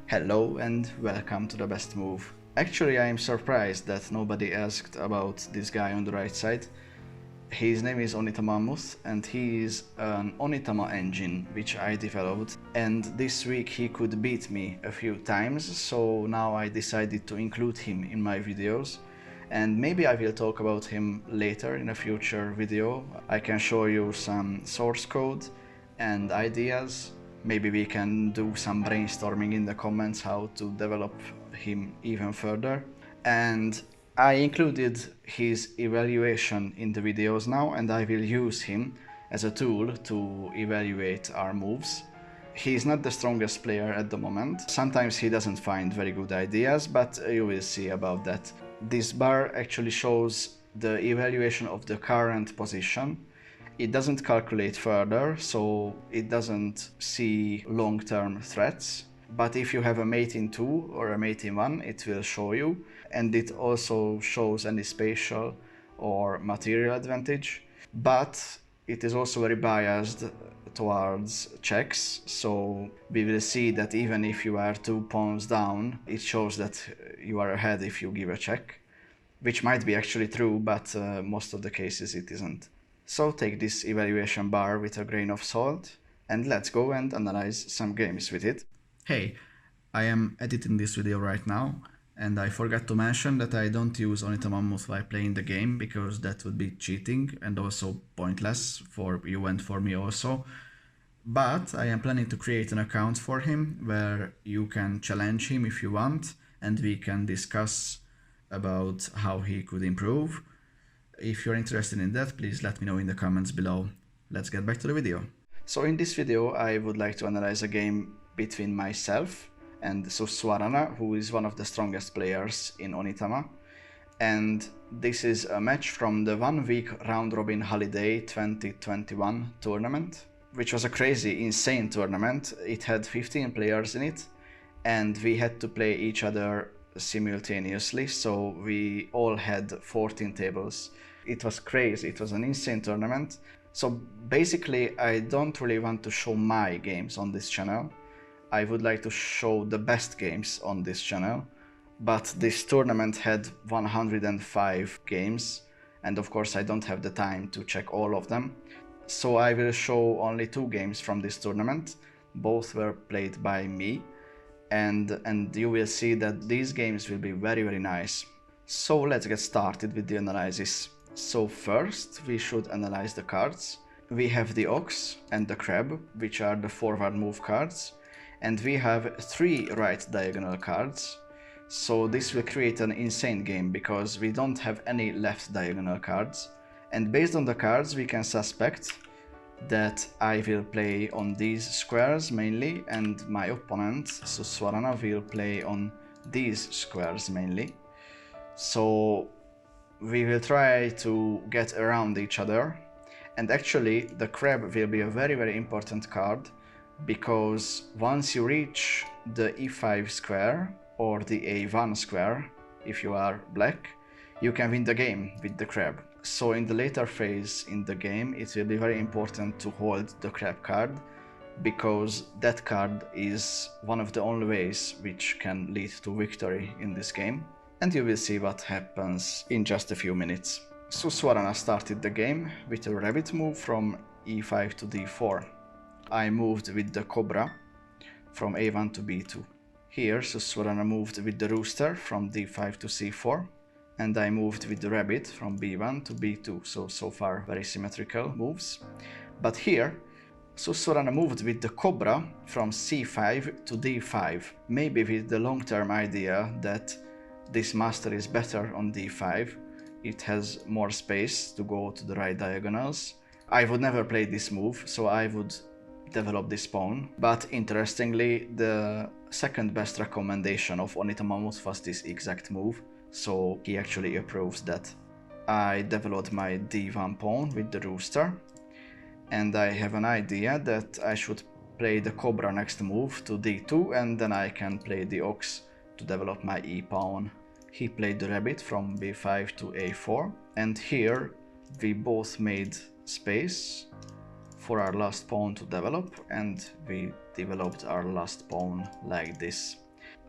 Hello and welcome to the best move. Actually, I am surprised that nobody asked about this guy on the right side. His name is Onitamammoth and he is an Onitama engine which I developed, and this week he could beat me a few times, so now I decided to include him in my videos. And maybe I will talk about him later in a future video. I can show you some source code and ideas. Maybe we can do some brainstorming in the comments how to develop him even further. And I included his evaluation in the videos now, and I will use him as a tool to evaluate our moves. He is not the strongest player at the moment. Sometimes he doesn't find very good ideas, but you will see about that. This bar actually shows the evaluation of the current position. It doesn't calculate further, so it doesn't see long-term threats. But if you have a mate in 2 or a mate in 1, it will show you. And it also shows any spatial or material advantage. But it is also very biased towards checks, so we will see that even if you are 2 pawns down, it shows that you are ahead if you give a check, which might be actually true, but most of the cases it isn't. So take this evaluation bar with a grain of salt, and let's go and analyze some games with it. Hey, I am editing this video right now, and I forgot to mention that I don't use Onitamammoth while playing the game, because that would be cheating and also pointless for you and for me also. But I am planning to create an account for him where you can challenge him if you want, and we can discuss about how he could improve. If you're interested in that, please let me know in the comments below. Let's get back to the video. So in this video I would like to analyze a game between myself and Sussuarana, who is one of the strongest players in Onitama. And this is a match from the 1-week round-robin holiday 2021 tournament, which was a crazy, insane tournament. It had 15 players in it, and we had to play each other simultaneously, so we all had 14 tables. It was crazy, it was an insane tournament. So basically I don't really want to show my games on this channel. I would like to show the best games on this channel, but this tournament had 105 games, and of course I don't have the time to check all of them. So I will show only 2 games from this tournament. Both were played by me, and you will see that these games will be very nice. So let's get started with the analysis. So first we should analyze the cards. We have the ox and the crab, which are the forward move cards, and we have 3 right diagonal cards. So this will create an insane game because we don't have any left diagonal cards. And based on the cards we can suspect that I will play on these squares mainly, and my opponent Sussuarana will play on these squares mainly. So we will try to get around each other, and actually the crab will be a very important card, because once you reach the E5 square or the A1 square, if you are black, you can win the game with the crab. So in the later phase in the game it will be very important to hold the crab card, because that card is one of the only ways which can lead to victory in this game. And you will see what happens in just a few minutes. Sussuarana started the game with a rabbit move from E5 to D4. I moved with the Cobra from A1 to B2. Here Sussuarana moved with the Rooster from D5 to C4, and I moved with the Rabbit from B1 to B2, so far very symmetrical moves. But here Sussuarana moved with the Cobra from C5 to D5, maybe with the long-term idea that this master is better on D5, it has more space to go to the right diagonals. I would never play this move, so I would develop this pawn. But interestingly, the second best recommendation of Onitamammoth was this exact move, so he actually approves that. I developed my D1 pawn with the Rooster, and I have an idea that I should play the Cobra next move to D2, and then I can play the Ox to develop my E pawn. He played the Rabbit from B5 to A4, and here we both made space for our last pawn to develop, and we developed our last pawn like this.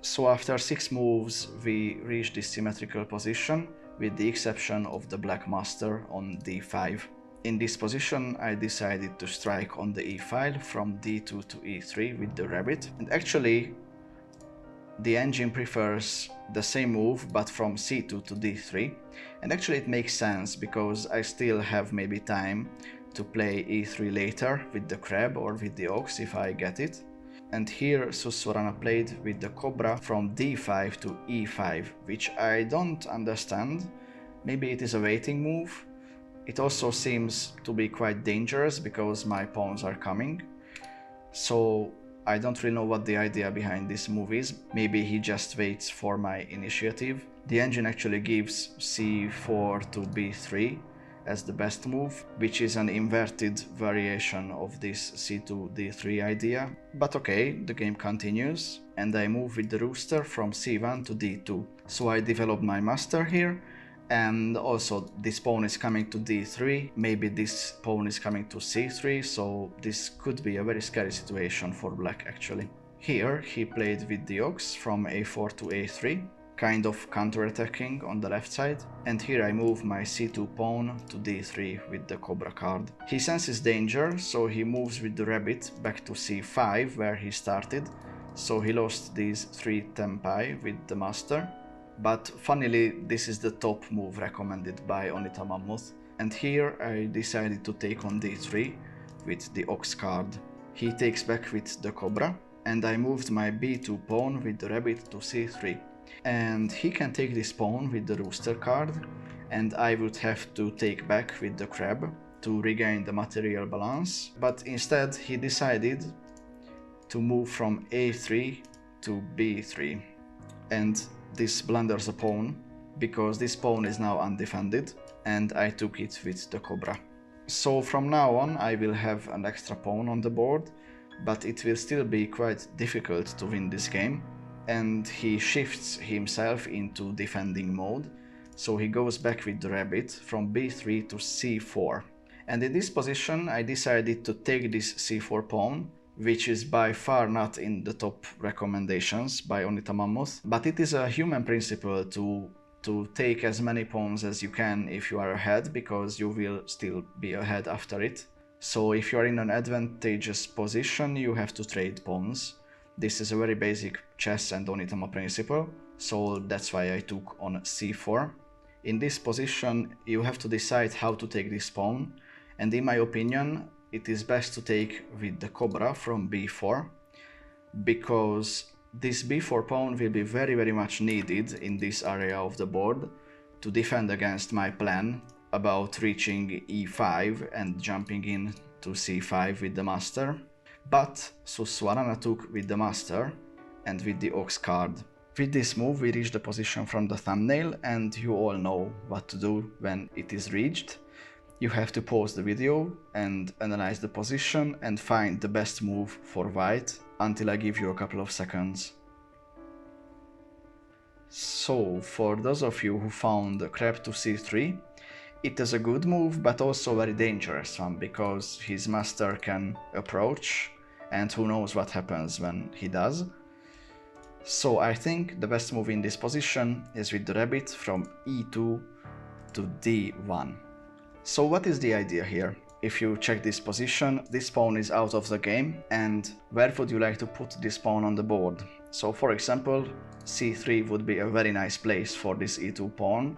So after 6 moves we reach this symmetrical position, with the exception of the black master on d5. In this position I decided to strike on the e file from d2 to e3 with the rabbit, and actually the engine prefers the same move but from c2 to d3, and actually it makes sense because I still have maybe time to play e3 later with the crab or with the ox if I get it. And here Sussuarana played with the cobra from d5 to e5, which I don't understand. Maybe it is a waiting move. It also seems to be quite dangerous because my pawns are coming. So I don't really know what the idea behind this move is. Maybe he just waits for my initiative. The engine actually gives c4 to b3 as the best move, which is an inverted variation of this c2 d3 idea. But okay, the game continues, and I move with the rooster from c1 to d2. So I develop my master here, and also this pawn is coming to d3, maybe this pawn is coming to c3, so this could be a very scary situation for black actually. Here he played with the ox from a4 to a3, kind of counter-attacking on the left side, and here I move my c2 pawn to d3 with the cobra card. He senses danger, so he moves with the rabbit back to c5 where he started, so he lost these 3 tempi with the master. But funnily, this is the top move recommended by Onitamammoth, and here I decided to take on d3 with the ox card. He takes back with the cobra, and I moved my b2 pawn with the rabbit to c3. And he can take this pawn with the rooster card, and I would have to take back with the crab to regain the material balance, but instead he decided to move from a3 to b3, and this blunders a pawn because this pawn is now undefended, and I took it with the cobra. So from now on I will have an extra pawn on the board, but it will still be quite difficult to win this game. And he shifts himself into defending mode, so he goes back with the rabbit from b3 to c4. And in this position I decided to take this c4 pawn, which is by far not in the top recommendations by Onitamammoth, but it is a human principle to take as many pawns as you can if you are ahead, because you will still be ahead after it. So if you are in an advantageous position you have to trade pawns. This is a very basic chess and Onitama principle, so that's why I took on c4. In this position you have to decide how to take this pawn, and in my opinion it is best to take with the cobra from b4, because this b4 pawn will be very much needed in this area of the board to defend against my plan about reaching e5 and jumping in to c5 with the master. But Sussuarana took with the master and with the ox card. With this move we reach the position from the thumbnail, and you all know what to do when it is reached. You have to pause the video and analyze the position and find the best move for white until I give you a couple of seconds. So for those of you who found the crab to c3, it is a good move but also a very dangerous one, because his master can approach and who knows what happens when he does. So I think the best move in this position is with the rabbit from e2 to d1. So what is the idea here? If you check this position, this pawn is out of the game, and where would you like to put this pawn on the board? So for example, c3 would be a very nice place for this e2 pawn,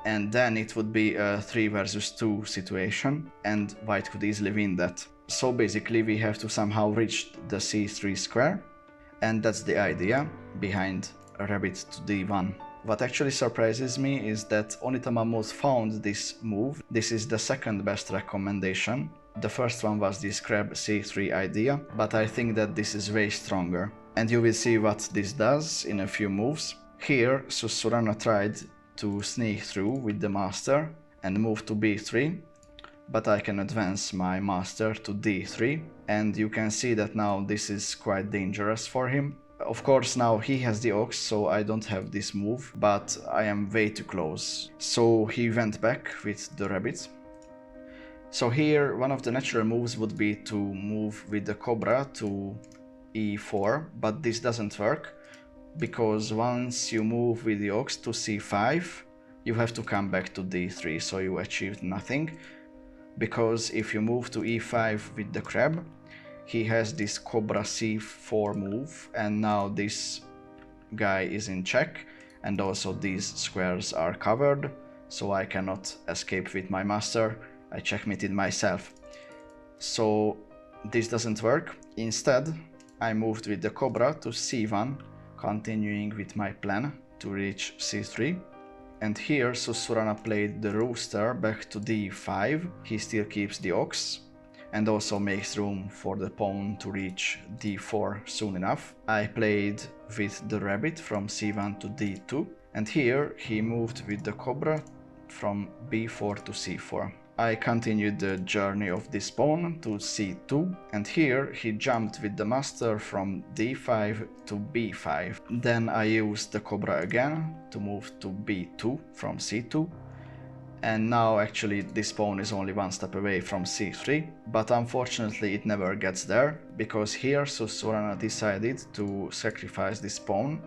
and then it would be a 3 versus 2 situation, and white could easily win that. So basically we have to somehow reach the c3 square, and that's the idea behind a rabbit to d1. What actually surprises me is that Onitamammoth found this move. This is the second best recommendation. The first one was this crab c3 idea, but I think that this is way stronger. And you will see what this does in a few moves. Here Sussuarana tried to sneak through with the master and move to b3, but I can advance my master to d3, and you can see that now this is quite dangerous for him. Of course now he has the ox, so I don't have this move, but I am way too close. So he went back with the rabbit. So here one of the natural moves would be to move with the cobra to e4, but this doesn't work because once you move with the ox to c5, you have to come back to d3, so you achieved nothing. Because if you move to e5 with the crab, he has this Cobra c4 move, and now this guy is in check, and also these squares are covered, so I cannot escape with my master. I checkmated myself. So this doesn't work. Instead, I moved with the Cobra to c1, continuing with my plan to reach c3. And here Sussuarana played the Rooster back to d5. He still keeps the ox and also makes room for the pawn to reach d4 soon enough. I played with the rabbit from c1 to d2, and here he moved with the Cobra from b4 to c4. I continued the journey of this pawn to c2, and here he jumped with the master from d5 to b5. Then I used the Cobra again to move to b2 from c2, and now actually this pawn is only one step away from c3, but unfortunately it never gets there, because here Sussuarana decided to sacrifice this pawn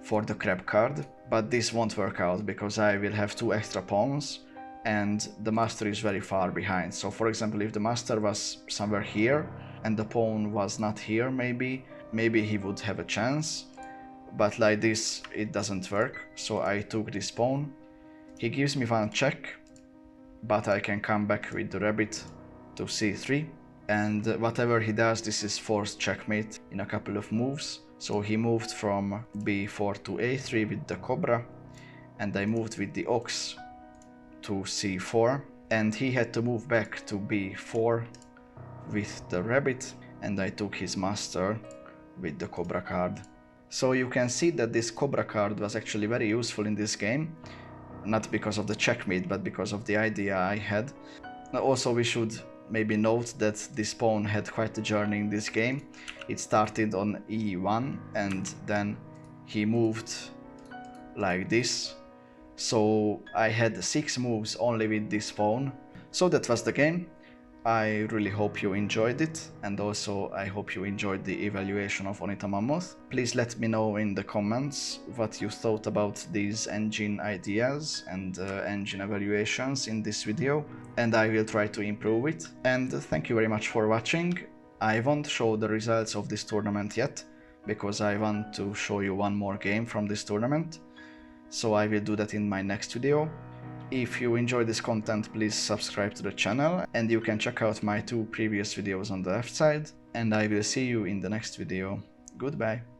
for the crab card, but this won't work out because I will have two extra pawns and the master is very far behind. So for example, if the master was somewhere here and the pawn was not here, maybe he would have a chance, but like this it doesn't work. So I took this pawn. He gives me one check, but I can come back with the rabbit to c3, and whatever he does, this is forced checkmate in a couple of moves. So he moved from b4 to a3 with the Cobra, and I moved with the ox to c4, and he had to move back to b4 with the rabbit, and I took his master with the Cobra card. So you can see that this Cobra card was actually very useful in this game, not because of the checkmate, but because of the idea I had. Also, we should maybe note that this pawn had quite a journey in this game. It started on e1 and then he moved like this. So I had 6 moves only with this pawn. So that was the game. I really hope you enjoyed it, and also I hope you enjoyed the evaluation of Onitamammoth. Please let me know in the comments what you thought about these engine ideas and engine evaluations in this video, and I will try to improve it. And thank you very much for watching. I won't show the results of this tournament yet, because I want to show you one more game from this tournament. So I will do that in my next video. If you enjoy this content, please subscribe to the channel, and you can check out my 2 previous videos on the left side, and I will see you in the next video. Goodbye.